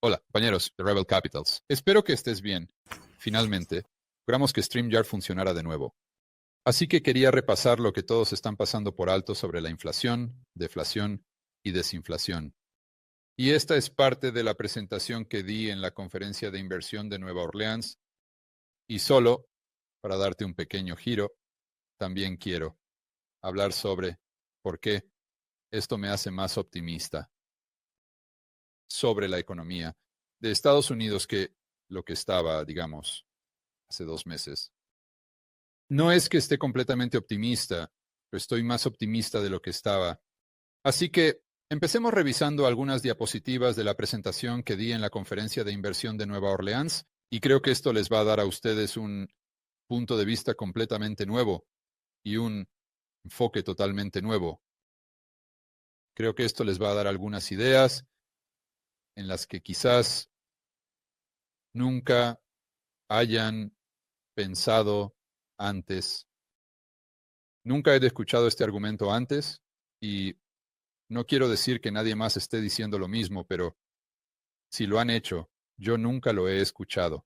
Hola, compañeros de Rebel Capitals. Espero que estés bien. Finalmente, logramos que StreamYard funcionara de nuevo. Así que quería repasar lo que todos están pasando por alto sobre la inflación, deflación y desinflación. Y esta es parte de la presentación que di en la conferencia de inversión de Nueva Orleans. Y solo, para darte un pequeño giro, también quiero hablar sobre por qué esto me hace más optimista sobre la economía de Estados Unidos que lo que estaba, digamos, hace 2 meses. No es que esté completamente optimista, pero estoy más optimista de lo que estaba. Así que empecemos revisando algunas diapositivas de la presentación que di en la conferencia de inversión de Nueva Orleans, y creo que esto les va a dar a ustedes un punto de vista completamente nuevo y un enfoque totalmente nuevo. Creo que esto les va a dar algunas ideas en las que quizás nunca hayan pensado antes. Nunca he escuchado este argumento antes y no quiero decir que nadie más esté diciendo lo mismo, pero si lo han hecho, yo nunca lo he escuchado.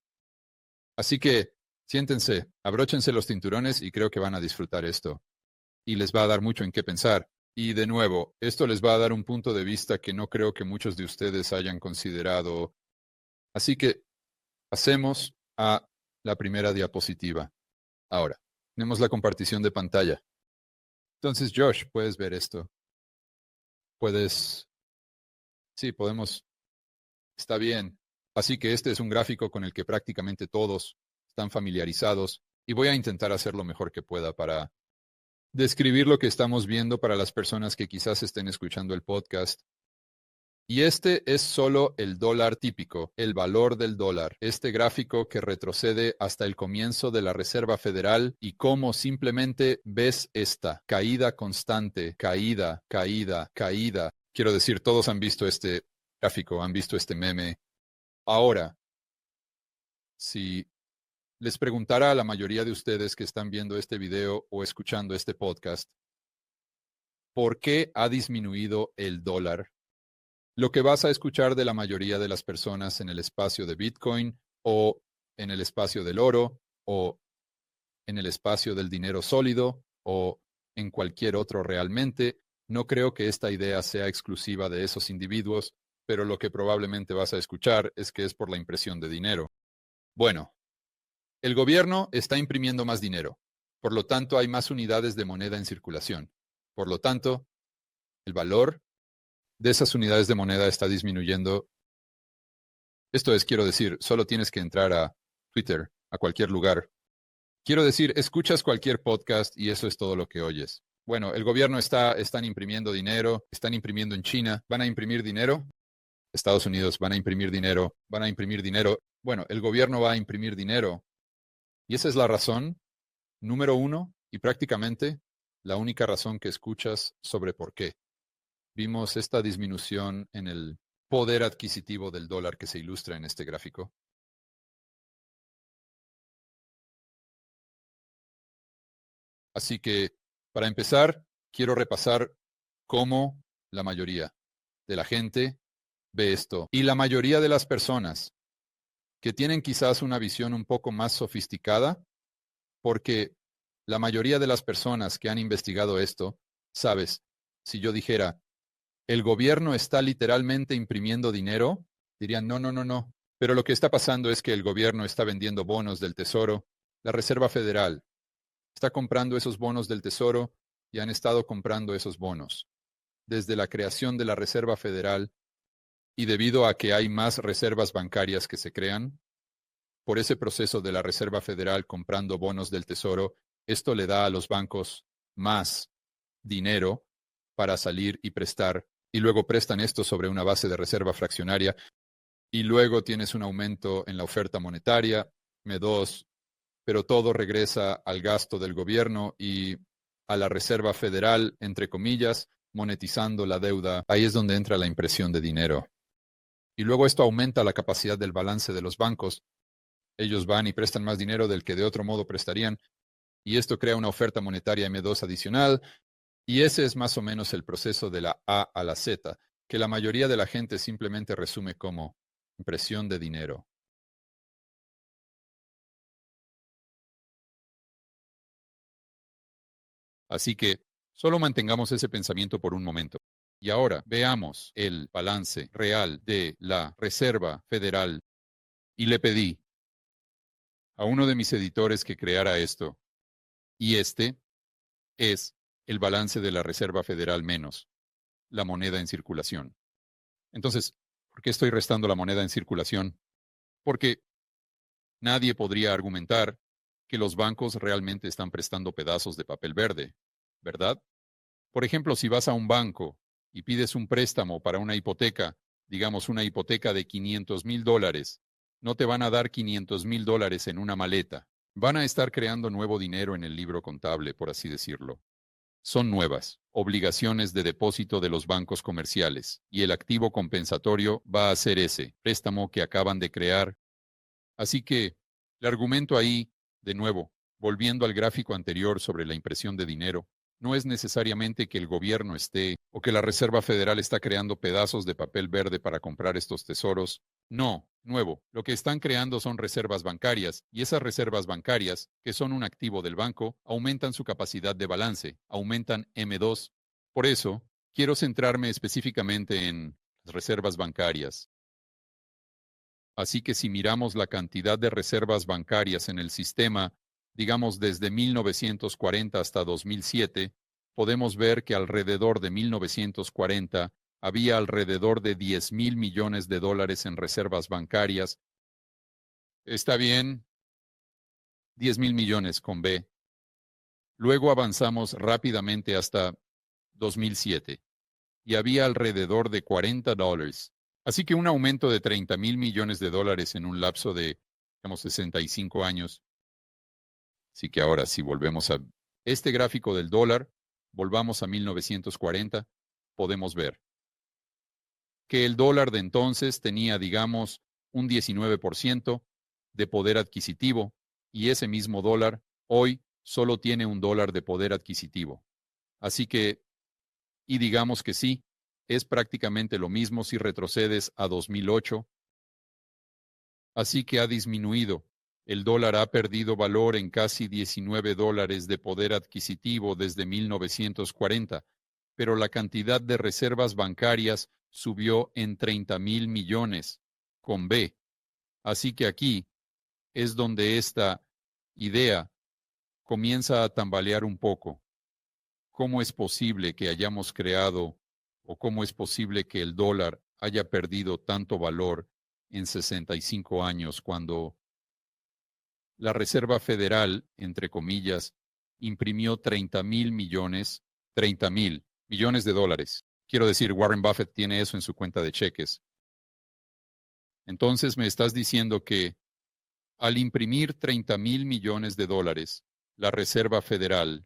Así que siéntense, abróchense los cinturones y creo que van a disfrutar esto. Y les va a dar mucho en qué pensar. Y de nuevo, esto les va a dar un punto de vista que no creo que muchos de ustedes hayan considerado. Así que pasemos a la primera diapositiva. Ahora, tenemos la compartición de pantalla. Entonces, Josh, puedes ver esto. Sí, podemos. Está bien. Así que este es un gráfico con el que prácticamente todos están familiarizados y voy a intentar hacer lo mejor que pueda para describir lo que estamos viendo para las personas que quizás estén escuchando el podcast. Y este es solo el dólar típico, el valor del dólar. Este gráfico que retrocede hasta el comienzo de la Reserva Federal y cómo simplemente ves esta caída constante, caída, caída, caída. Quiero decir, todos han visto este gráfico, han visto este meme. Ahora, si les preguntara a la mayoría de ustedes que están viendo este video o escuchando este podcast, ¿por qué ha disminuido el dólar? Lo que vas a escuchar de la mayoría de las personas en el espacio de Bitcoin o en el espacio del oro o en el espacio del dinero sólido o en cualquier otro realmente, no creo que esta idea sea exclusiva de esos individuos, pero lo que probablemente vas a escuchar es que es por la impresión de dinero. Bueno, el gobierno está imprimiendo más dinero, por lo tanto hay más unidades de moneda en circulación. Por lo tanto, el valor de esas unidades de moneda está disminuyendo. Esto es, quiero decir, solo tienes que entrar a Twitter, a cualquier lugar. Quiero decir, escuchas cualquier podcast y eso es todo lo que oyes. Bueno, el gobierno están imprimiendo dinero, están imprimiendo en China, van a imprimir dinero. Estados Unidos van a imprimir dinero, van a imprimir dinero. Bueno, el gobierno va a imprimir dinero. Y esa es la razón número uno y prácticamente la única razón que escuchas sobre por qué. Vimos esta disminución en el poder adquisitivo del dólar que se ilustra en este gráfico. Así que, para empezar, quiero repasar cómo la mayoría de la gente ve esto. Y la mayoría de las personas que tienen quizás una visión un poco más sofisticada, porque la mayoría de las personas que han investigado esto, sabes, si yo dijera, el gobierno está literalmente imprimiendo dinero, dirían, no, no, no, no. Pero lo que está pasando es que el gobierno está vendiendo bonos del Tesoro. La Reserva Federal está comprando esos bonos del Tesoro y han estado comprando esos bonos. Desde la creación de la Reserva Federal y debido a que hay más reservas bancarias que se crean, por ese proceso de la Reserva Federal comprando bonos del Tesoro, esto le da a los bancos más dinero para salir y prestar, y luego prestan esto sobre una base de reserva fraccionaria, y luego tienes un aumento en la oferta monetaria, M2, pero todo regresa al gasto del gobierno y a la Reserva Federal, entre comillas, monetizando la deuda. Ahí es donde entra la impresión de dinero. Y luego esto aumenta la capacidad del balance de los bancos. Ellos van y prestan más dinero del que de otro modo prestarían, y esto crea una oferta monetaria M2 adicional, y ese es más o menos el proceso de la A a la Z, que la mayoría de la gente simplemente resume como impresión de dinero. Así que solo mantengamos ese pensamiento por un momento. Y ahora veamos el balance real de la Reserva Federal. Y le pedí a uno de mis editores que creara esto. Y este es el balance de la Reserva Federal menos la moneda en circulación. Entonces, ¿por qué estoy restando la moneda en circulación? Porque nadie podría argumentar que los bancos realmente están prestando pedazos de papel verde, ¿verdad? Por ejemplo, si vas a un banco y pides un préstamo para una hipoteca, digamos una hipoteca de $500,000, no te van a dar $500,000 en una maleta. Van a estar creando nuevo dinero en el libro contable, por así decirlo. Son nuevas obligaciones de depósito de los bancos comerciales, y el activo compensatorio va a ser ese préstamo que acaban de crear. Así que, el argumento ahí, de nuevo, volviendo al gráfico anterior sobre la impresión de dinero, no es necesariamente que el gobierno esté o que la Reserva Federal está creando pedazos de papel verde para comprar estos tesoros. No, nuevo, lo que están creando son reservas bancarias, y esas reservas bancarias, que son un activo del banco, aumentan su capacidad de balance, aumentan M2. Por eso, quiero centrarme específicamente en las reservas bancarias. Así que si miramos la cantidad de reservas bancarias en el sistema, digamos desde 1940 hasta 2007, podemos ver que alrededor de 1940 había alrededor de 10,000 millones de dólares en reservas bancarias. Está bien, 10,000 millones con B. Luego avanzamos rápidamente hasta 2007 y había alrededor de $40. Así que un aumento de 30,000 millones de dólares en un lapso de, digamos, 65 años. Así que ahora, si volvemos a este gráfico del dólar, volvamos a 1940, podemos ver que el dólar de entonces tenía, digamos, un 19% de poder adquisitivo, y ese mismo dólar hoy solo tiene $1 de poder adquisitivo. Así que, y digamos que sí, es prácticamente lo mismo si retrocedes a 2008. Así que ha disminuido. El dólar ha perdido valor en casi $19 de poder adquisitivo desde 1940, pero la cantidad de reservas bancarias subió en 30,000 millones, con B. Así que aquí es donde esta idea comienza a tambalear un poco. ¿Cómo es posible que hayamos creado, o cómo es posible que el dólar haya perdido tanto valor en 65 años cuando la Reserva Federal, entre comillas, imprimió 30,000 millones, 30,000 millones de dólares? Quiero decir, Warren Buffett tiene eso en su cuenta de cheques. Entonces me estás diciendo que al imprimir 30,000 millones de dólares, la Reserva Federal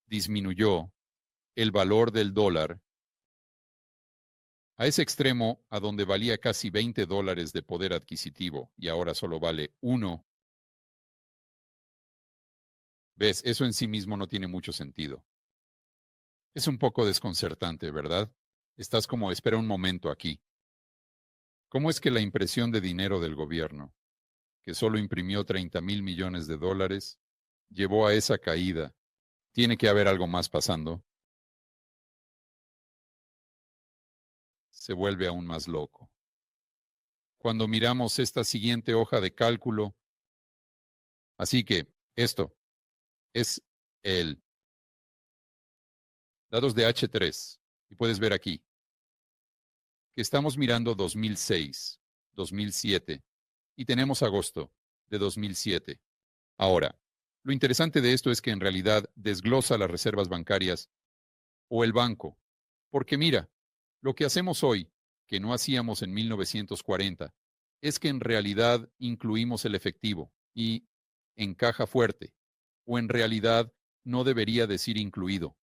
disminuyó el valor del dólar a ese extremo a donde valía casi $20 de poder adquisitivo y ahora solo vale 1. ¿Ves? Eso en sí mismo no tiene mucho sentido. Es un poco desconcertante, ¿verdad? Estás como, espera un momento aquí. ¿Cómo es que la impresión de dinero del gobierno, que solo imprimió 30,000 millones de dólares, llevó a esa caída? Tiene que haber algo más pasando. Se vuelve aún más loco. Cuando miramos esta siguiente hoja de cálculo, así que esto es el datos de H3, y puedes ver aquí que estamos mirando 2006, 2007, y tenemos agosto de 2007. Ahora, lo interesante de esto es que en realidad desglosa las reservas bancarias o el banco, porque mira, lo que hacemos hoy, que no hacíamos en 1940, es que en realidad incluimos el efectivo y en caja fuerte, o en realidad no debería decir incluido.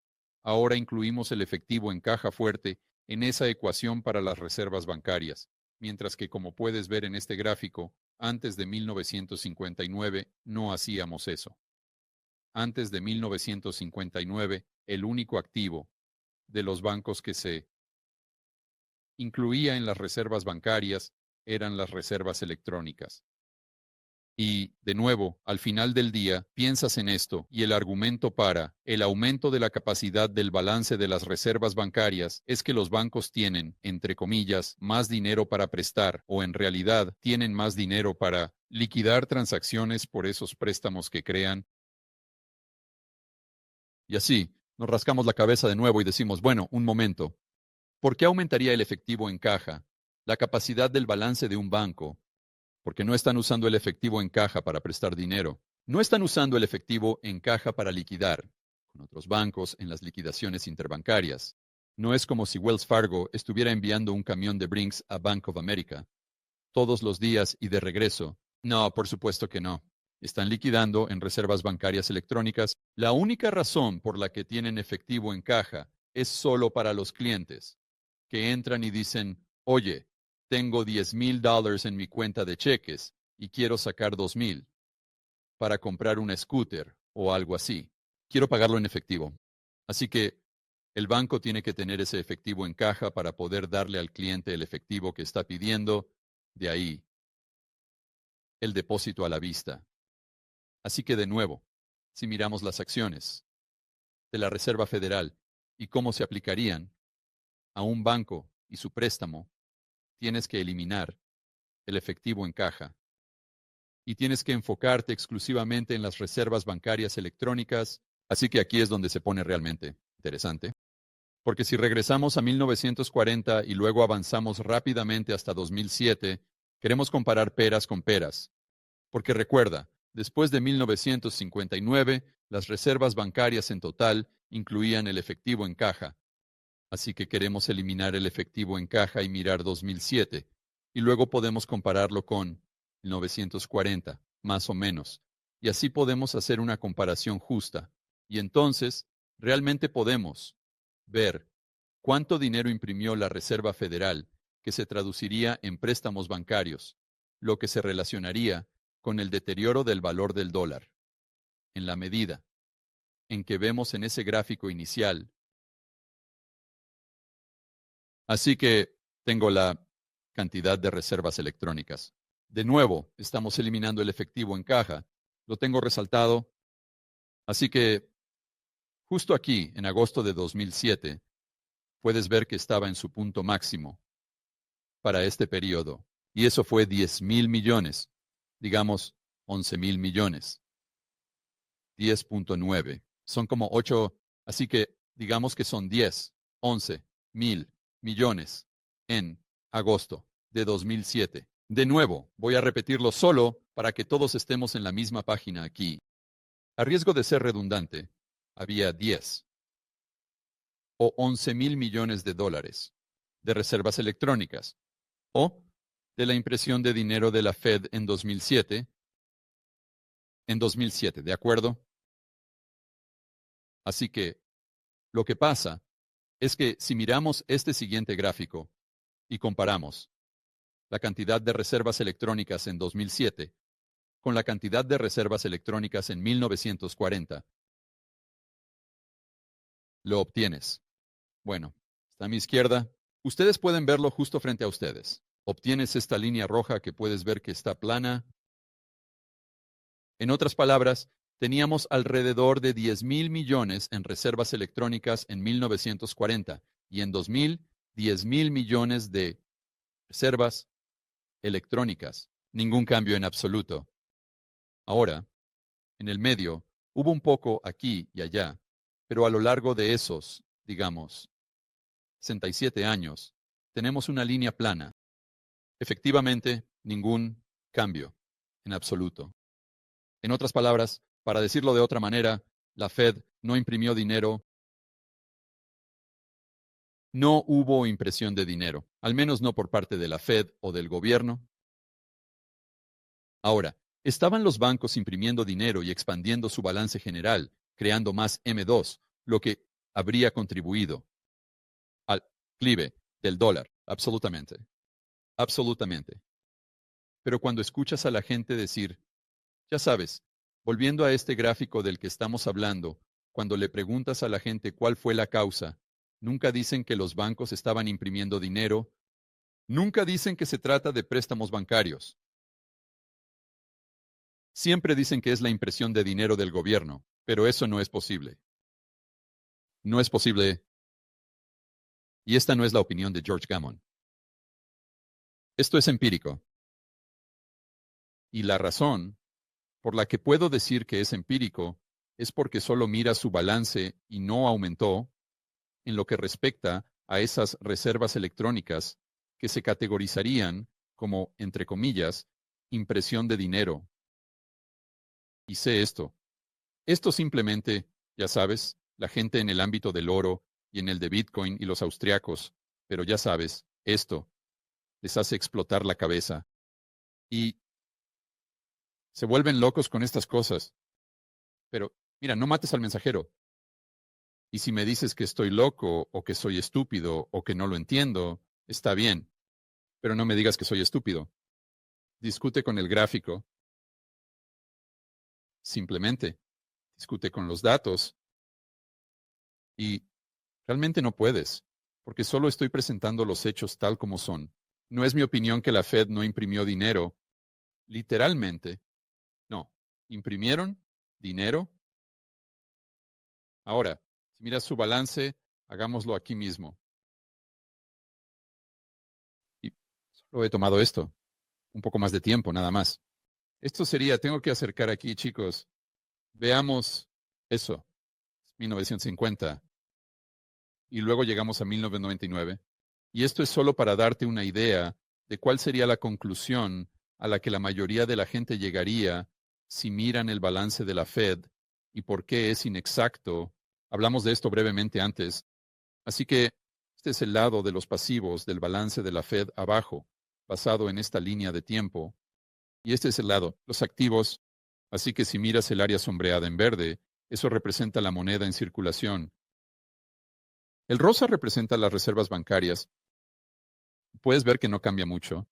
Ahora incluimos el efectivo en caja fuerte en esa ecuación para las reservas bancarias, mientras que, como puedes ver en este gráfico, antes de 1959 no hacíamos eso. Antes de 1959, el único activo de los bancos que se incluía en las reservas bancarias eran las reservas electrónicas. Y, de nuevo, al final del día, piensas en esto y el argumento para el aumento de la capacidad del balance de las reservas bancarias es que los bancos tienen, entre comillas, más dinero para prestar o en realidad tienen más dinero para liquidar transacciones por esos préstamos que crean. Y así, nos rascamos la cabeza de nuevo y decimos, bueno, un momento, ¿por qué aumentaría el efectivo en caja, la capacidad del balance de un banco? Porque no están usando el efectivo en caja para prestar dinero. No están usando el efectivo en caja para liquidar con otros bancos en las liquidaciones interbancarias. No es como si Wells Fargo estuviera enviando un camión de Brinks a Bank of America todos los días y de regreso. No, por supuesto que no. Están liquidando en reservas bancarias electrónicas. La única razón por la que tienen efectivo en caja es solo para los clientes, que entran y dicen, oye, tengo $10,000 en mi cuenta de cheques y quiero sacar 2,000 para comprar un scooter o algo así. Quiero pagarlo en efectivo. Así que el banco tiene que tener ese efectivo en caja para poder darle al cliente el efectivo que está pidiendo. De ahí, el depósito a la vista. Así que de nuevo, si miramos las acciones de la Reserva Federal y cómo se aplicarían a un banco y su préstamo, tienes que eliminar el efectivo en caja y tienes que enfocarte exclusivamente en las reservas bancarias electrónicas. Así que aquí es donde se pone realmente interesante. Porque si regresamos a 1940 y luego avanzamos rápidamente hasta 2007, queremos comparar peras con peras. Porque recuerda, después de 1959, las reservas bancarias en total incluían el efectivo en caja. Así que queremos eliminar el efectivo en caja y mirar 2007. Y luego podemos compararlo con 1940, más o menos. Y así podemos hacer una comparación justa. Y entonces, realmente podemos ver cuánto dinero imprimió la Reserva Federal, que se traduciría en préstamos bancarios, lo que se relacionaría con el deterioro del valor del dólar, en la medida en que vemos en ese gráfico inicial. Así que tengo la cantidad de reservas electrónicas. De nuevo, estamos eliminando el efectivo en caja. Lo tengo resaltado. Así que justo aquí, en agosto de 2007, puedes ver que estaba en su punto máximo para este periodo. Y eso fue 10,000 millones, digamos 11,000 millones. 10.9. Son como 8, así que digamos que son 10, 11,000 millones en agosto de 2007. De nuevo, voy a repetirlo solo para que todos estemos en la misma página aquí. A riesgo de ser redundante, había 10 o 11,000 millones de dólares de reservas electrónicas o de la impresión de dinero de la Fed en 2007. En 2007, ¿de acuerdo? Así que lo que pasa es que si miramos este siguiente gráfico y comparamos la cantidad de reservas electrónicas en 2007 con la cantidad de reservas electrónicas en 1940, lo obtienes. Bueno, está a mi izquierda. Ustedes pueden verlo justo frente a ustedes. Obtienes esta línea roja que puedes ver que está plana. En otras palabras, teníamos alrededor de 10,000 millones en reservas electrónicas en 1940 y en 2000, 10,000 millones de reservas electrónicas. Ningún cambio en absoluto. Ahora, en el medio, hubo un poco aquí y allá, pero a lo largo de esos, digamos, 67 años, tenemos una línea plana. Efectivamente, ningún cambio en absoluto. En otras palabras, para decirlo de otra manera, la Fed no imprimió dinero. No hubo impresión de dinero, al menos no por parte de la Fed o del gobierno. Ahora, estaban los bancos imprimiendo dinero y expandiendo su balance general, creando más M2, lo que habría contribuido al clive del dólar, absolutamente. Absolutamente. Pero cuando escuchas a la gente decir, ya sabes, volviendo a este gráfico del que estamos hablando, cuando le preguntas a la gente cuál fue la causa, nunca dicen que los bancos estaban imprimiendo dinero, Nunca dicen que se trata de préstamos bancarios. Siempre dicen que es la impresión de dinero del gobierno, pero eso no es posible. No es posible. Y esta no es la opinión de George Gammon. Esto es empírico. Y la razón por la que puedo decir que es empírico es porque solo mira su balance y no aumentó en lo que respecta a esas reservas electrónicas que se categorizarían como, entre comillas, impresión de dinero. Y sé esto. Esto simplemente, ya sabes, la gente en el ámbito del oro y en el de Bitcoin y los austriacos, pero ya sabes, esto les hace explotar la cabeza. Y se vuelven locos con estas cosas. Pero, mira, no mates al mensajero. Y si me dices que estoy loco o que soy estúpido o que no lo entiendo, está bien. Pero no me digas que soy estúpido. Discute con el gráfico. Simplemente. Discute con los datos. Y realmente no puedes, porque solo estoy presentando los hechos tal como son. No es mi opinión que la Fed no imprimió dinero. Literalmente. No. ¿Imprimieron dinero? Ahora, si miras su balance, hagámoslo aquí mismo. Y solo he tomado esto. Un poco más de tiempo, nada más. Esto sería, tengo que acercar aquí, chicos. Veamos eso, 1950. Y luego llegamos a 1999. Y esto es solo para darte una idea de cuál sería la conclusión a la que la mayoría de la gente llegaría si miran el balance de la Fed y por qué es inexacto. Hablamos de esto brevemente antes. Así que este es el lado de los pasivos del balance de la Fed abajo, basado en esta línea de tiempo. Y este es el lado, los activos. Así que si miras el área sombreada en verde, eso representa la moneda en circulación. El rosa representa las reservas bancarias. Puedes ver que no cambia mucho.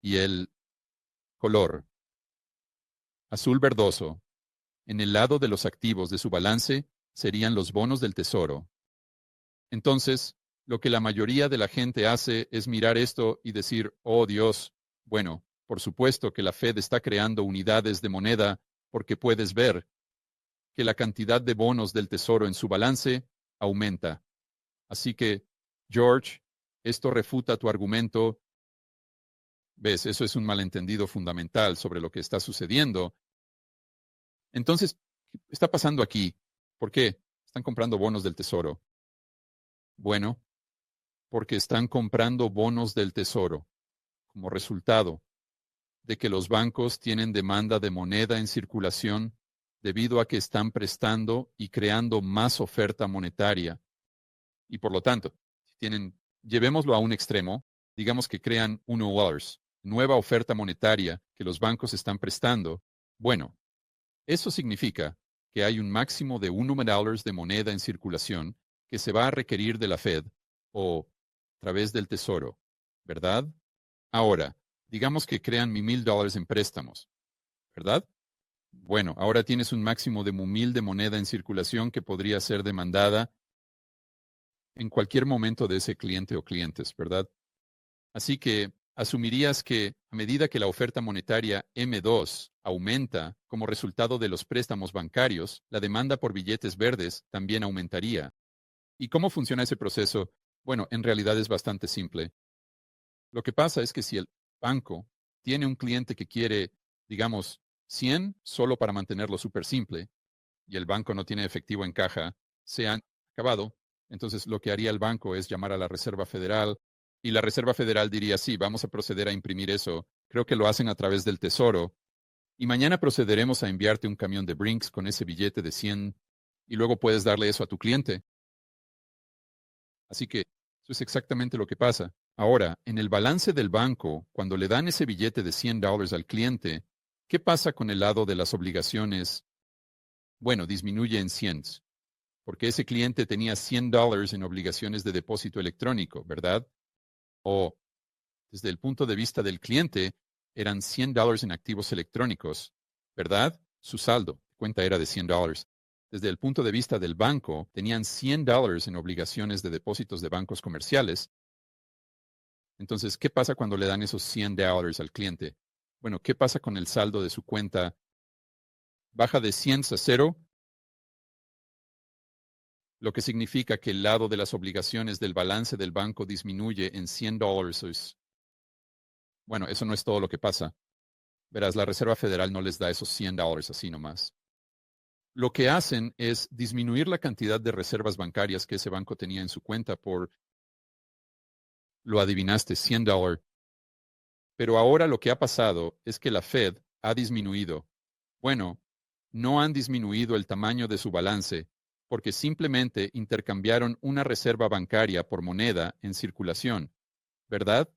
Y el color azul verdoso, en el lado de los activos de su balance, serían los bonos del tesoro. Entonces, lo que la mayoría de la gente hace es mirar esto y decir, oh Dios, bueno, por supuesto que la Fed está creando unidades de moneda porque puedes ver que la cantidad de bonos del tesoro en su balance aumenta. Así que, George, esto refuta tu argumento. ¿Ves? Eso es un malentendido fundamental sobre lo que está sucediendo. Entonces, ¿qué está pasando aquí? ¿Por qué? Están comprando bonos del tesoro. Bueno, porque están comprando bonos del tesoro como resultado de que los bancos tienen demanda de moneda en circulación debido a que están prestando y creando más oferta monetaria. Y por lo tanto, si tienen, llevémoslo a un extremo, digamos que crean $1, nueva oferta monetaria que los bancos están prestando. Bueno, eso significa que hay un máximo de $1 de moneda en circulación que se va a requerir de la Fed o a través del Tesoro, ¿verdad? Ahora, digamos que crean $1,000 en préstamos, ¿verdad? Bueno, ahora tienes un máximo de $1,000 de moneda en circulación que podría ser demandada en cualquier momento de ese cliente o clientes, ¿verdad? Así que asumirías que a medida que la oferta monetaria M2 aumenta como resultado de los préstamos bancarios, la demanda por billetes verdes también aumentaría. ¿Y cómo funciona ese proceso? Bueno, en realidad es bastante simple. Lo que pasa es que si el banco tiene un cliente que quiere, digamos, 100 solo para mantenerlo súper simple, y el banco no tiene efectivo en caja, se han acabado, entonces lo que haría el banco es llamar a la Reserva Federal y la Reserva Federal diría, sí, vamos a proceder a imprimir eso. Creo que lo hacen a través del Tesoro. Y mañana procederemos a enviarte un camión de Brinks con ese billete de 100 y luego puedes darle eso a tu cliente. Así que eso es exactamente lo que pasa. Ahora, en el balance del banco, cuando le dan ese billete de $100 al cliente, ¿qué pasa con el lado de las obligaciones? Bueno, disminuye en 100, porque ese cliente tenía $100 en obligaciones de depósito electrónico, ¿verdad? O, desde el punto de vista del cliente, eran $100 en activos electrónicos, ¿verdad? Su saldo, cuenta era de $100. Desde el punto de vista del banco, tenían $100 en obligaciones de depósitos de bancos comerciales. Entonces, ¿qué pasa cuando le dan esos $100 al cliente? Bueno, ¿qué pasa con el saldo de su cuenta? Baja de 100 a 0, lo que significa que el lado de las obligaciones del balance del banco disminuye en $100. Bueno, eso no es todo lo que pasa. Verás, la Reserva Federal no les da esos $100 así nomás. Lo que hacen es disminuir la cantidad de reservas bancarias que ese banco tenía en su cuenta por, lo adivinaste, $100. Pero ahora lo que ha pasado es que la Fed ha disminuido. Bueno, no han disminuido el tamaño de su balance porque simplemente intercambiaron una reserva bancaria por moneda en circulación, ¿verdad?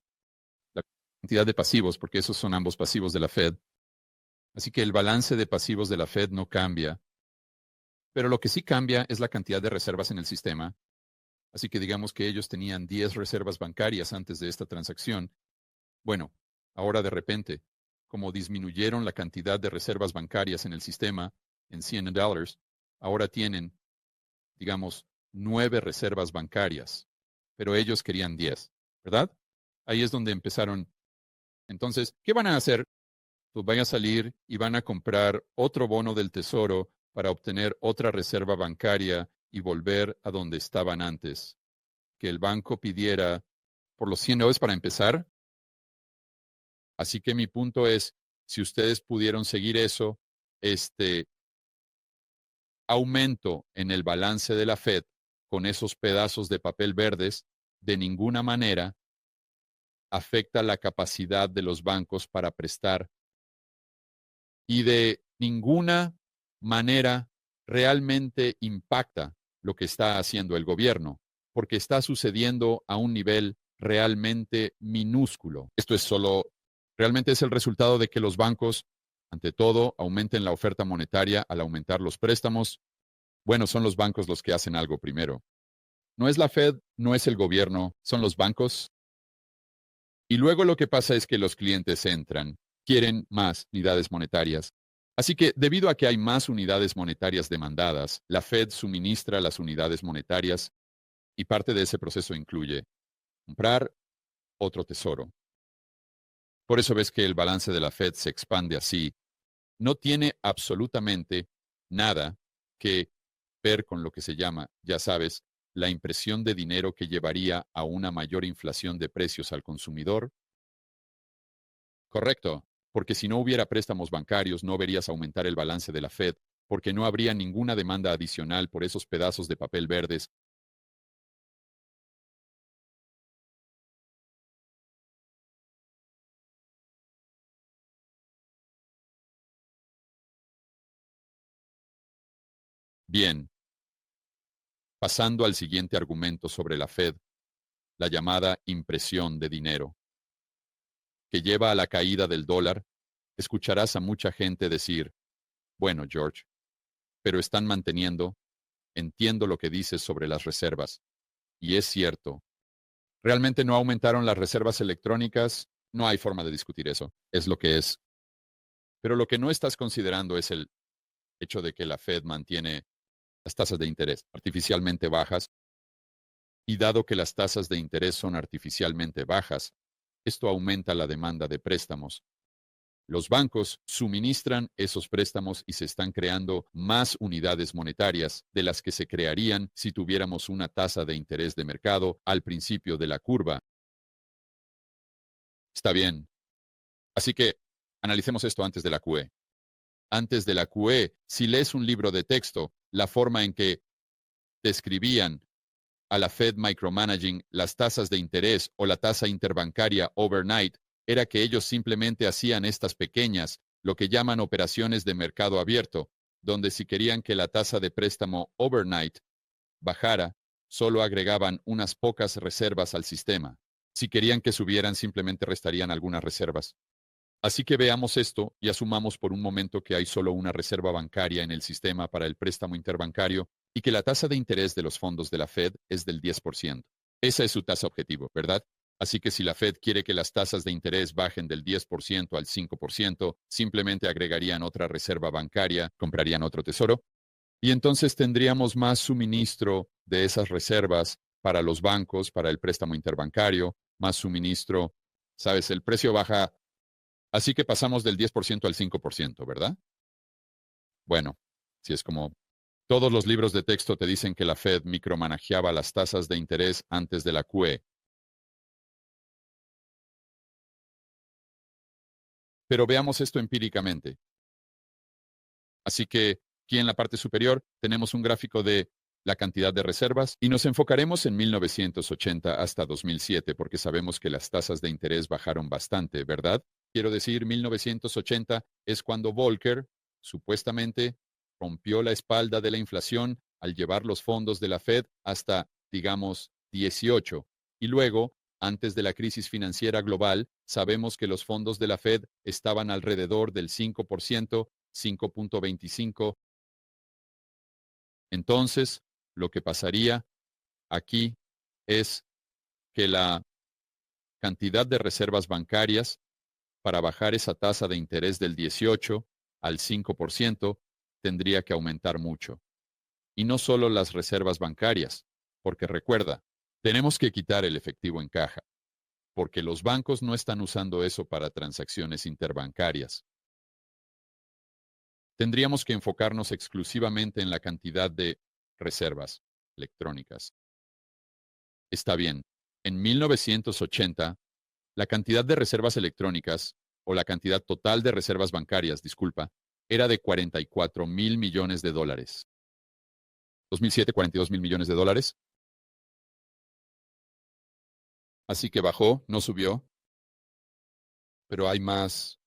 La cantidad de pasivos, porque esos son ambos pasivos de la Fed. Así que el balance de pasivos de la Fed no cambia. Pero lo que sí cambia es la cantidad de reservas en el sistema. Así que digamos que ellos tenían 10 reservas bancarias antes de esta transacción. Bueno, ahora de repente, como disminuyeron la cantidad de reservas bancarias en el sistema en $100, ahora tienen, digamos, 9 reservas bancarias, pero ellos querían 10, ¿verdad? Ahí es donde empezaron. Entonces, ¿qué van a hacer? Pues van a salir y van a comprar otro bono del tesoro para obtener otra reserva bancaria y volver a donde estaban antes. Que el banco pidiera por los $100 para empezar. Así que mi punto es, si ustedes pudieron seguir eso, este aumento en el balance de la Fed con esos pedazos de papel verdes, de ninguna manera afecta la capacidad de los bancos para prestar y de ninguna manera realmente impacta lo que está haciendo el gobierno, porque está sucediendo a un nivel realmente minúsculo. Esto es solo, realmente es el resultado de que los bancos, ante todo, aumenten la oferta monetaria al aumentar los préstamos. Bueno, son los bancos los que hacen algo primero. No es la Fed, no es el gobierno, son los bancos. Y luego lo que pasa es que los clientes entran, quieren más unidades monetarias. Así que, debido a que hay más unidades monetarias demandadas, la Fed suministra las unidades monetarias y parte de ese proceso incluye comprar otro tesoro. Por eso ves que el balance de la Fed se expande así. No tiene absolutamente nada que ver con lo que se llama, ya sabes, la impresión de dinero que llevaría a una mayor inflación de precios al consumidor. Correcto, porque si no hubiera préstamos bancarios no verías aumentar el balance de la Fed, porque no habría ninguna demanda adicional por esos pedazos de papel verdes. Bien, pasando al siguiente argumento sobre la Fed, la llamada impresión de dinero, que lleva a la caída del dólar, escucharás a mucha gente decir, bueno, George, pero están manteniendo, entiendo lo que dices sobre las reservas, y es cierto. ¿Realmente no aumentaron las reservas electrónicas? No hay forma de discutir eso, es lo que es. Pero lo que no estás considerando es el hecho de que la Fed mantiene las tasas de interés artificialmente bajas, y dado que las tasas de interés son artificialmente bajas, esto aumenta la demanda de préstamos. Los bancos suministran esos préstamos y se están creando más unidades monetarias de las que se crearían si tuviéramos una tasa de interés de mercado al principio de la curva. Está bien. Así que analicemos esto antes de la QE. Antes de la QE, si lees un libro de texto, la forma en que describían a la Fed micromanaging las tasas de interés o la tasa interbancaria overnight era que ellos simplemente hacían estas pequeñas, lo que llaman operaciones de mercado abierto, donde si querían que la tasa de préstamo overnight bajara, solo agregaban unas pocas reservas al sistema. Si querían que subieran, simplemente restarían algunas reservas. Así que veamos esto y asumamos por un momento que hay solo una reserva bancaria en el sistema para el préstamo interbancario y que la tasa de interés de los fondos de la Fed es del 10%. Esa es su tasa objetivo, ¿verdad? Así que si la Fed quiere que las tasas de interés bajen del 10% al 5%, simplemente agregarían otra reserva bancaria, comprarían otro tesoro, y entonces tendríamos más suministro de esas reservas para los bancos, para el préstamo interbancario, más suministro. Sabes, el precio baja, así que pasamos del 10% al 5%, ¿verdad? Bueno, si es como todos los libros de texto te dicen que la Fed micromanajeaba las tasas de interés antes de la QE. Pero veamos esto empíricamente. Así que aquí en la parte superior tenemos un gráfico de la cantidad de reservas y nos enfocaremos en 1980 hasta 2007 porque sabemos que las tasas de interés bajaron bastante, ¿verdad? Quiero decir, 1980 es cuando Volcker supuestamente rompió la espalda de la inflación al llevar los fondos de la Fed hasta, digamos, 18. Y luego, antes de la crisis financiera global, sabemos que los fondos de la Fed estaban alrededor del 5%, 5.25. Entonces, lo que pasaría aquí es que la cantidad de reservas bancarias para bajar esa tasa de interés del 18 al 5% tendría que aumentar mucho. Y no solo las reservas bancarias, porque recuerda, tenemos que quitar el efectivo en caja, porque los bancos no están usando eso para transacciones interbancarias. Tendríamos que enfocarnos exclusivamente en la cantidad de reservas electrónicas. Está bien, en 1980, la cantidad de reservas electrónicas, o la cantidad total de reservas bancarias, disculpa, era de 44 mil millones de dólares. 2007, 42 mil millones de dólares. Así que bajó, no subió. Pero hay más.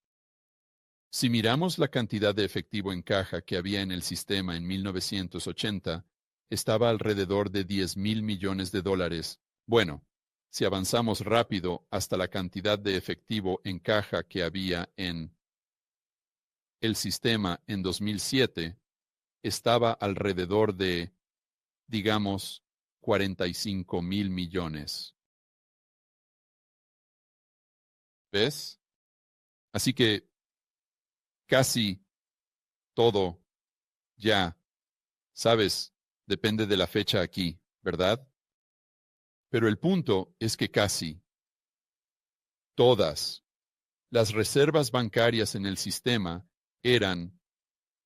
Si miramos la cantidad de efectivo en caja que había en el sistema en 1980, estaba alrededor de 10 mil millones de dólares. Bueno, si avanzamos rápido hasta la cantidad de efectivo en caja que había en el sistema en 2007, estaba alrededor de, digamos, 45 mil millones. ¿Ves? Así que casi todo ya, sabes, depende de la fecha aquí, ¿verdad? Pero el punto es que casi todas las reservas bancarias en el sistema eran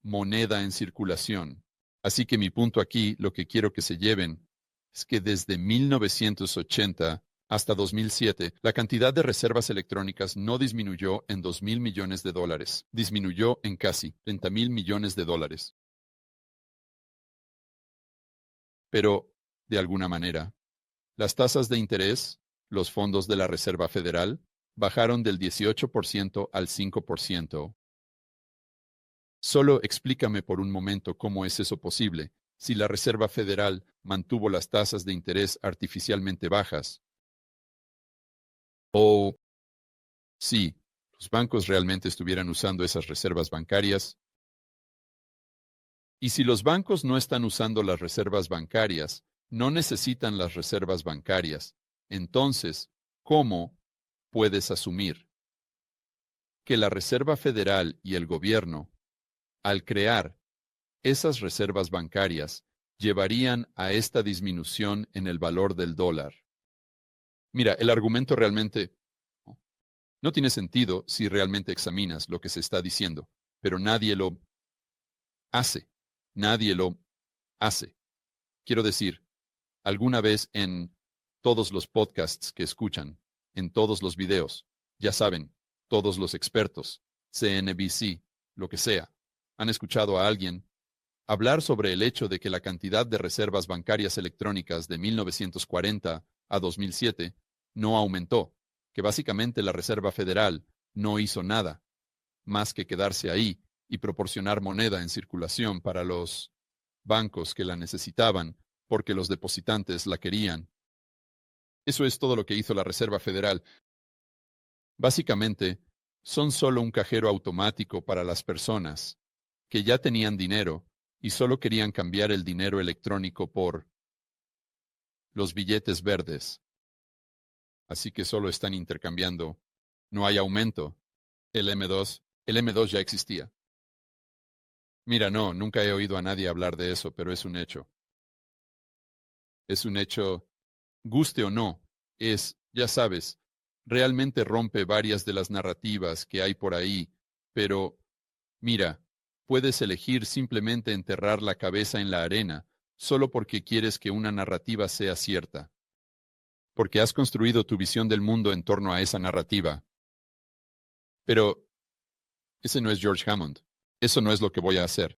moneda en circulación. Así que mi punto aquí, lo que quiero que se lleven, es que desde 1980 hasta 2007, la cantidad de reservas electrónicas no disminuyó en 2 mil millones de dólares, disminuyó en casi 30 mil millones de dólares. Pero, de alguna manera, las tasas de interés, los fondos de la Reserva Federal, bajaron del 18% al 5%. Solo explícame por un momento cómo es eso posible, si la Reserva Federal mantuvo las tasas de interés artificialmente bajas. O si los bancos realmente estuvieran usando esas reservas bancarias. Y si los bancos no están usando las reservas bancarias, no necesitan las reservas bancarias, entonces, ¿cómo puedes asumir que la Reserva Federal y el gobierno, al crear esas reservas bancarias, llevarían a esta disminución en el valor del dólar? Mira, el argumento realmente no tiene sentido si realmente examinas lo que se está diciendo, pero nadie lo hace. Nadie lo hace. Quiero decir, alguna vez en todos los podcasts que escuchan, en todos los videos, ya saben, todos los expertos, CNBC, lo que sea, han escuchado a alguien hablar sobre el hecho de que la cantidad de reservas bancarias electrónicas de 1940 a 2007 no aumentó, que básicamente la Reserva Federal no hizo nada más que quedarse ahí y proporcionar moneda en circulación para los bancos que la necesitaban porque los depositantes la querían. Eso es todo lo que hizo la Reserva Federal. Básicamente, son solo un cajero automático para las personas que ya tenían dinero y solo querían cambiar el dinero electrónico por los billetes verdes. Así que solo están intercambiando. No hay aumento. El M2 ya existía. Mira, no, nunca he oído a nadie hablar de eso, pero es un hecho. Es un hecho, guste o no, ya sabes, realmente rompe varias de las narrativas que hay por ahí, pero, mira, puedes elegir simplemente enterrar la cabeza en la arena solo porque quieres que una narrativa sea cierta, porque has construido tu visión del mundo en torno a esa narrativa. Pero ese no es George Hammond. Eso no es lo que voy a hacer.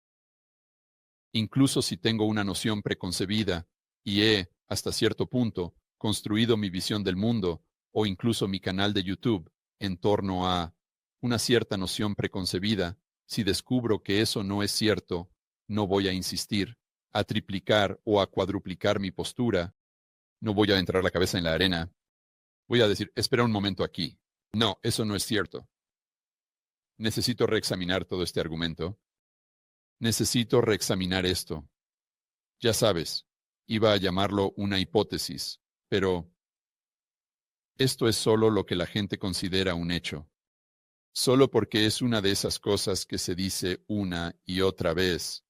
Incluso si tengo una noción preconcebida y he, hasta cierto punto, construido mi visión del mundo o incluso mi canal de YouTube en torno a una cierta noción preconcebida, si descubro que eso no es cierto, no voy a insistir, a triplicar o a cuadruplicar mi postura, no voy a entrar la cabeza en la arena, voy a decir, espera un momento aquí. No, eso no es cierto. Necesito reexaminar todo este argumento. Necesito reexaminar esto. Ya sabes, iba a llamarlo una hipótesis, pero esto es solo lo que la gente considera un hecho. Solo porque es una de esas cosas que se dice una y otra vez,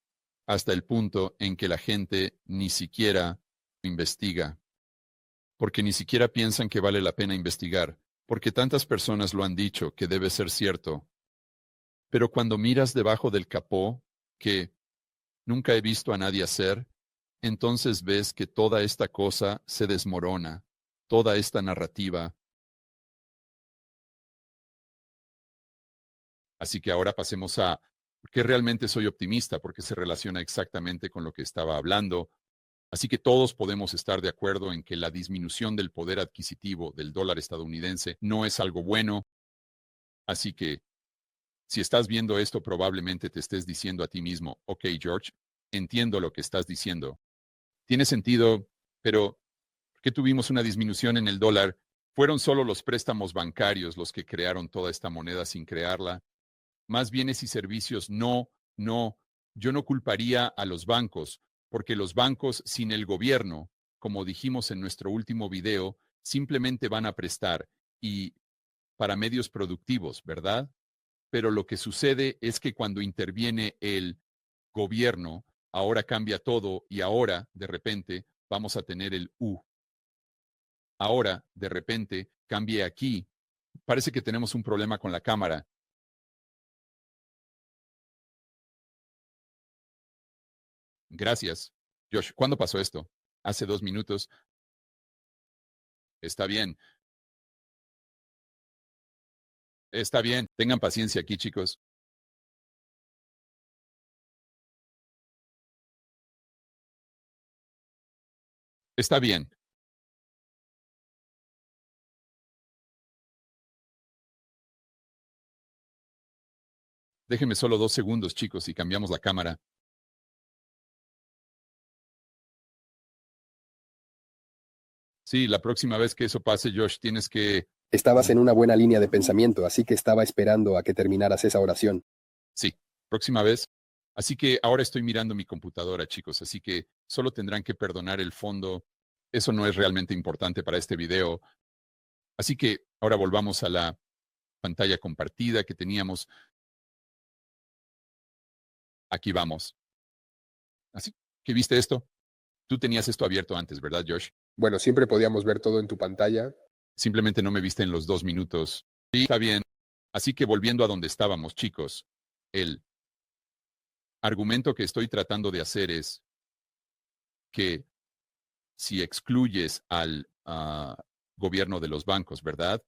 hasta el punto en que la gente ni siquiera investiga, porque ni siquiera piensan que vale la pena investigar, porque tantas personas lo han dicho que debe ser cierto. Pero cuando miras debajo del capó, que nunca he visto a nadie hacer, entonces ves que toda esta cosa se desmorona, toda esta narrativa. Así que ahora pasemos a que realmente soy optimista, porque se relaciona exactamente con lo que estaba hablando. Así que todos podemos estar de acuerdo en que la disminución del poder adquisitivo del dólar estadounidense no es algo bueno. Así que si estás viendo esto, probablemente te estés diciendo a ti mismo, ok, George, entiendo lo que estás diciendo. Tiene sentido, pero ¿por qué tuvimos una disminución en el dólar? Fueron solo los préstamos bancarios los que crearon toda esta moneda sin crearla. Más bienes y servicios, no, yo no culparía a los bancos, porque los bancos sin el gobierno, como dijimos en nuestro último video, simplemente van a prestar y para medios productivos, ¿verdad? Pero lo que sucede es que cuando interviene el gobierno, ahora cambia todo y ahora, de repente, vamos a tener el U. Ahora, de repente, cambie aquí. Parece que tenemos un problema con la cámara. Gracias. Josh, ¿cuándo pasó esto? Hace 2 minutos. Está bien. Está bien. Tengan paciencia aquí, chicos. Está bien. Déjenme solo 2 segundos, chicos, y cambiamos la cámara. Sí, la próxima vez que eso pase, Josh, tienes que... Estabas en una buena línea de pensamiento, así que estaba esperando a que terminaras esa oración. Sí, próxima vez. Así que ahora estoy mirando mi computadora, chicos, así que solo tendrán que perdonar el fondo. Eso no es realmente importante para este video. Así que ahora volvamos a la pantalla compartida que teníamos. Aquí vamos. Así que viste esto. Tú tenías esto abierto antes, ¿verdad, Josh? Bueno, siempre podíamos ver todo en tu pantalla. Simplemente no me viste en los 2 minutos. Sí, está bien. Así que volviendo a donde estábamos, chicos, el argumento que estoy tratando de hacer es que si excluyes al gobierno de los bancos, ¿verdad?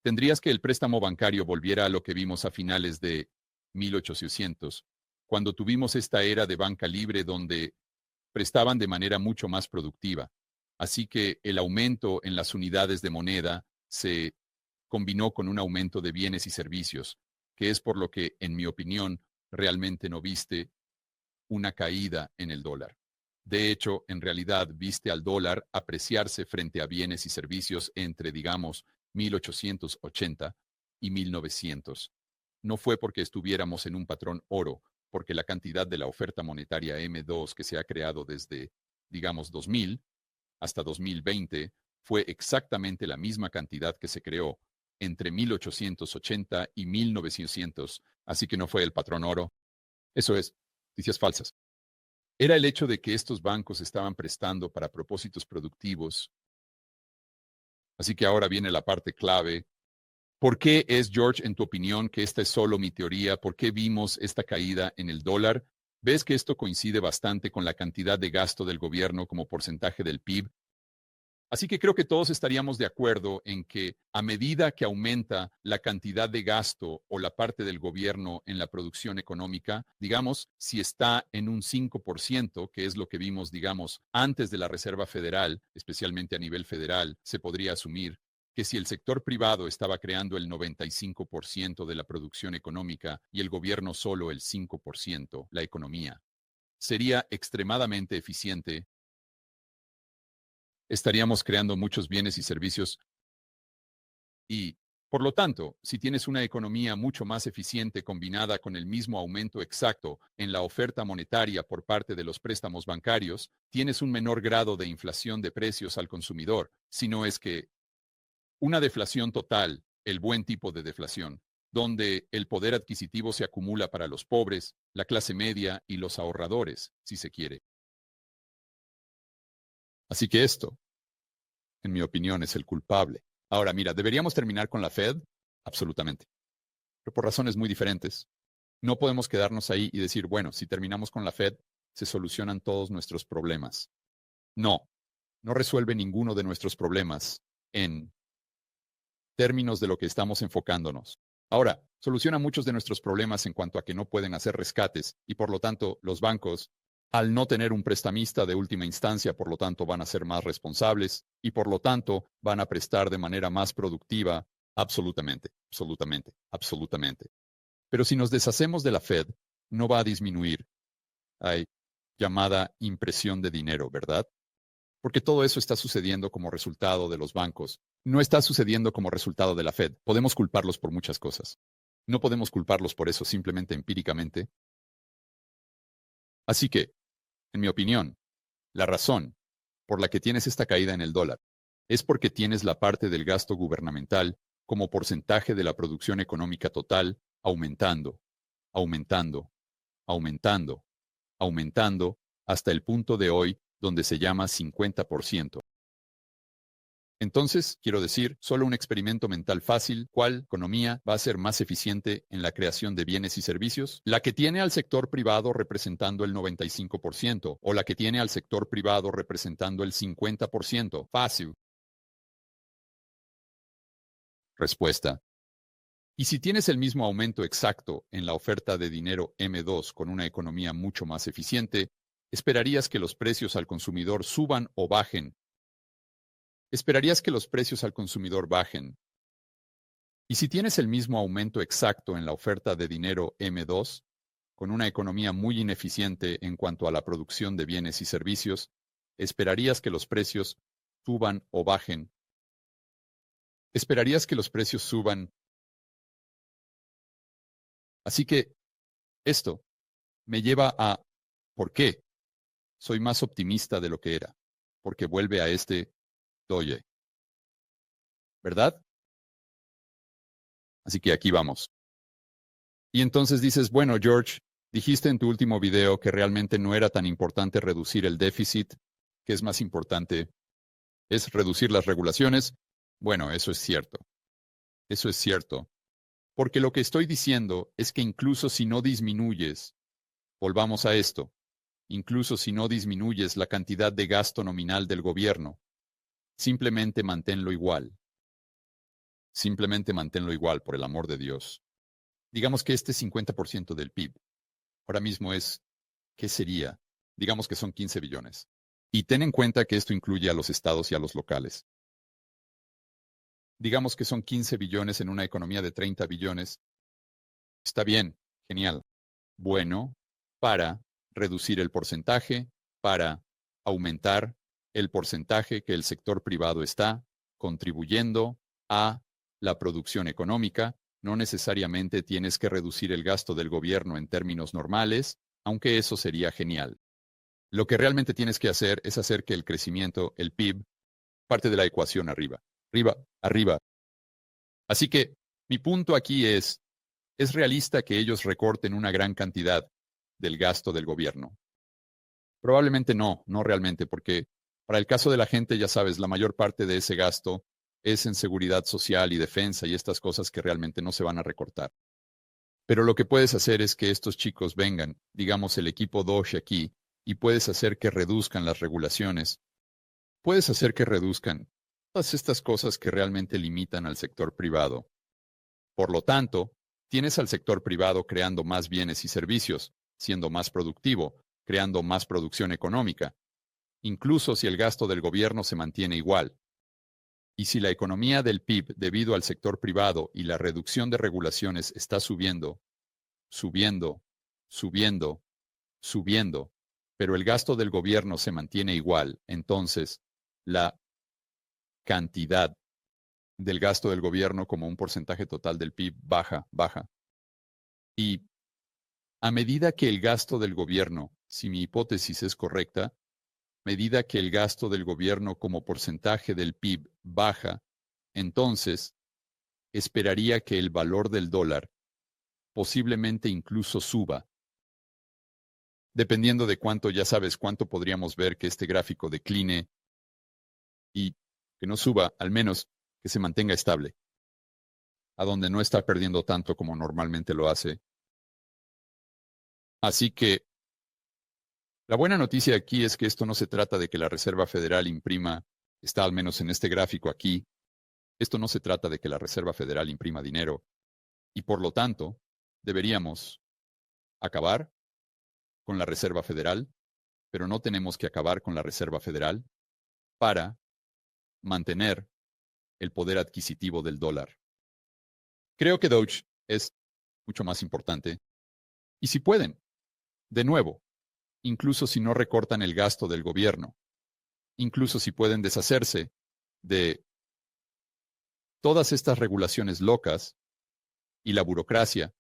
Tendrías que el préstamo bancario volviera a lo que vimos a finales de 1800, cuando tuvimos esta era de banca libre donde prestaban de manera mucho más productiva. Así que el aumento en las unidades de moneda se combinó con un aumento de bienes y servicios, que es por lo que, en mi opinión, realmente no viste una caída en el dólar. De hecho, en realidad viste al dólar apreciarse frente a bienes y servicios entre, digamos, 1880 y 1900. No fue porque estuviéramos en un patrón oro, porque la cantidad de la oferta monetaria M2 que se ha creado desde, digamos, 2000 hasta 2020 fue exactamente la misma cantidad que se creó entre 1880 y 1900, así que no fue el patrón oro. Eso es, noticias falsas. Era el hecho de que estos bancos estaban prestando para propósitos productivos Así que ahora viene la parte clave. ¿Por qué es, George, en tu opinión, que esta es solo mi teoría? ¿Por qué vimos esta caída en el dólar? ¿Ves que esto coincide bastante con la cantidad de gasto del gobierno como porcentaje del PIB? Así que creo que todos estaríamos de acuerdo en que a medida que aumenta la cantidad de gasto o la parte del gobierno en la producción económica, digamos, si está en un 5%, que es lo que vimos, digamos, antes de la Reserva Federal, especialmente a nivel federal, se podría asumir que si el sector privado estaba creando el 95% de la producción económica y el gobierno solo el 5%, la economía sería extremadamente eficiente. Estaríamos creando muchos bienes y servicios y, por lo tanto, si tienes una economía mucho más eficiente combinada con el mismo aumento exacto en la oferta monetaria por parte de los préstamos bancarios, tienes un menor grado de inflación de precios al consumidor, si no es que una deflación total, el buen tipo de deflación, donde el poder adquisitivo se acumula para los pobres, la clase media y los ahorradores, si se quiere. Así que esto, en mi opinión, es el culpable. Ahora, mira, ¿deberíamos terminar con la Fed? Absolutamente. Pero por razones muy diferentes. No podemos quedarnos ahí y decir, bueno, si terminamos con la Fed, se solucionan todos nuestros problemas. No, no resuelve ninguno de nuestros problemas en términos de lo que estamos enfocándonos. Ahora, soluciona muchos de nuestros problemas en cuanto a que no pueden hacer rescates y por lo tanto los bancos, al no tener un prestamista de última instancia, por lo tanto van a ser más responsables y por lo tanto van a prestar de manera más productiva. Absolutamente, absolutamente, absolutamente. Pero si nos deshacemos de la Fed, no va a disminuir. Hay llamada impresión de dinero, ¿verdad? Porque todo eso está sucediendo como resultado de los bancos. No está sucediendo como resultado de la Fed. Podemos culparlos por muchas cosas. No podemos culparlos por eso simplemente empíricamente. Así que, en mi opinión, la razón por la que tienes esta caída en el dólar es porque tienes la parte del gasto gubernamental como porcentaje de la producción económica total aumentando, aumentando, aumentando, aumentando, hasta el punto de hoy donde se llama 50%. Entonces, quiero decir, solo un experimento mental fácil, ¿cuál economía va a ser más eficiente en la creación de bienes y servicios? ¿La que tiene al sector privado representando el 95% o la que tiene al sector privado representando el 50%? Fácil. Respuesta. Y si tienes el mismo aumento exacto en la oferta de dinero M2 con una economía mucho más eficiente, ¿esperarías que los precios al consumidor suban o bajen? ¿Esperarías que los precios al consumidor bajen? Y si tienes el mismo aumento exacto en la oferta de dinero M2, con una economía muy ineficiente en cuanto a la producción de bienes y servicios, ¿esperarías que los precios suban o bajen? ¿Esperarías que los precios suban? Así que esto me lleva a ¿por qué? Soy más optimista de lo que era, porque vuelve a este doye. ¿Verdad? Así que aquí vamos. Y entonces dices, bueno, George, dijiste en tu último video que realmente no era tan importante reducir el déficit, que es más importante es reducir las regulaciones. Bueno, eso es cierto. Eso es cierto. Porque lo que estoy diciendo es que incluso si no disminuyes, volvamos a esto, incluso si no disminuyes la cantidad de gasto nominal del gobierno, simplemente manténlo igual. Simplemente manténlo igual, por el amor de Dios. Digamos que este 50% del PIB ahora mismo es, ¿qué sería? Digamos que son 15 billones. Y ten en cuenta que esto incluye a los estados y a los locales. Digamos que son 15 billones en una economía de 30 billones. Está bien, genial. Bueno, para reducir el porcentaje, para aumentar el porcentaje que el sector privado está contribuyendo a la producción económica, no necesariamente tienes que reducir el gasto del gobierno en términos normales, aunque eso sería genial. Lo que realmente tienes que hacer es hacer que el crecimiento, el PIB, parte de la ecuación arriba, arriba, arriba. Así que mi punto aquí es realista que ellos recorten una gran cantidad del gasto del gobierno. Probablemente no realmente, porque para el caso de la gente, ya sabes, la mayor parte de ese gasto es en seguridad social y defensa y estas cosas que realmente no se van a recortar. Pero lo que puedes hacer es que estos chicos vengan, digamos el equipo Doge aquí, y puedes hacer que reduzcan las regulaciones. Puedes hacer que reduzcan todas estas cosas que realmente limitan al sector privado. Por lo tanto, tienes al sector privado creando más bienes y servicios, siendo más productivo, creando más producción económica, incluso si el gasto del gobierno se mantiene igual. Y si la economía del PIB debido al sector privado y la reducción de regulaciones está subiendo, subiendo, subiendo, subiendo, pero el gasto del gobierno se mantiene igual, entonces la cantidad del gasto del gobierno como un porcentaje total del PIB baja. Y a medida que el gasto del gobierno, si mi hipótesis es correcta, medida que el gasto del gobierno como porcentaje del PIB baja, entonces esperaría que el valor del dólar posiblemente incluso suba. Dependiendo de cuánto, ya sabes cuánto podríamos ver que este gráfico decline y que no suba, al menos que se mantenga estable, a donde no está perdiendo tanto como normalmente lo hace. Así que la buena noticia aquí es que esto no se trata de que la Reserva Federal imprima, está al menos en este gráfico aquí, esto no se trata de que la Reserva Federal imprima dinero, y por lo tanto, deberíamos acabar con la Reserva Federal, pero no tenemos que acabar con la Reserva Federal para mantener el poder adquisitivo del dólar. Creo que Doge es mucho más importante. Y si pueden, de nuevo, incluso si no recortan el gasto del gobierno, incluso si pueden deshacerse de todas estas regulaciones locas y la burocracia,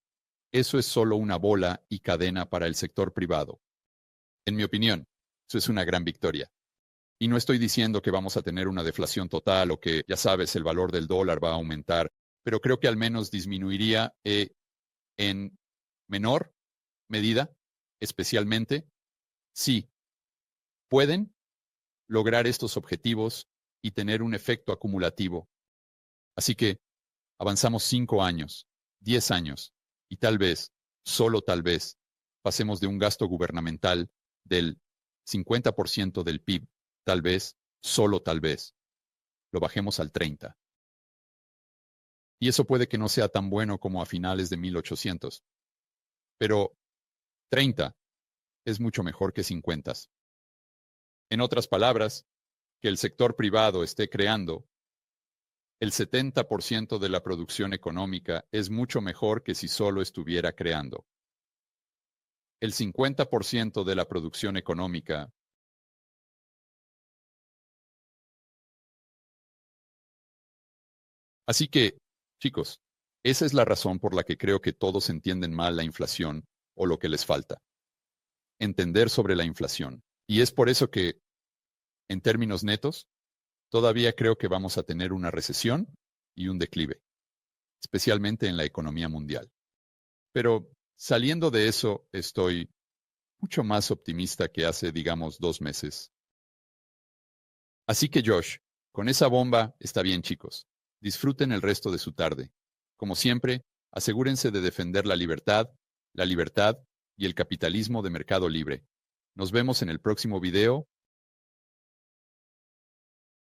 eso es solo una bola y cadena para el sector privado. En mi opinión, eso es una gran victoria. Y no estoy diciendo que vamos a tener una deflación total o que, ya sabes, el valor del dólar va a aumentar, pero creo que al menos disminuiría en menor medida, especialmente si pueden lograr estos objetivos y tener un efecto acumulativo. Así que avanzamos 5 años, 10 años, y tal vez, solo tal vez, pasemos de un gasto gubernamental del 50% del PIB, tal vez, solo tal vez, lo bajemos al 30%. Y eso puede que no sea tan bueno como a finales de 1800, pero 30 es mucho mejor que 50. En otras palabras, que el sector privado esté creando el 70% de la producción económica es mucho mejor que si solo estuviera creando el 50% de la producción económica. Así que, chicos, esa es la razón por la que creo que todos entienden mal la inflación o lo que les falta. Entender sobre la inflación. Y es por eso que, en términos netos, todavía creo que vamos a tener una recesión y un declive, especialmente en la economía mundial. Pero saliendo de eso, estoy mucho más optimista que hace, digamos, 2 meses. Así que Josh, con esa bomba está bien, chicos. Disfruten el resto de su tarde. Como siempre, asegúrense de defender la libertad y el capitalismo de mercado libre. Nos vemos en el próximo video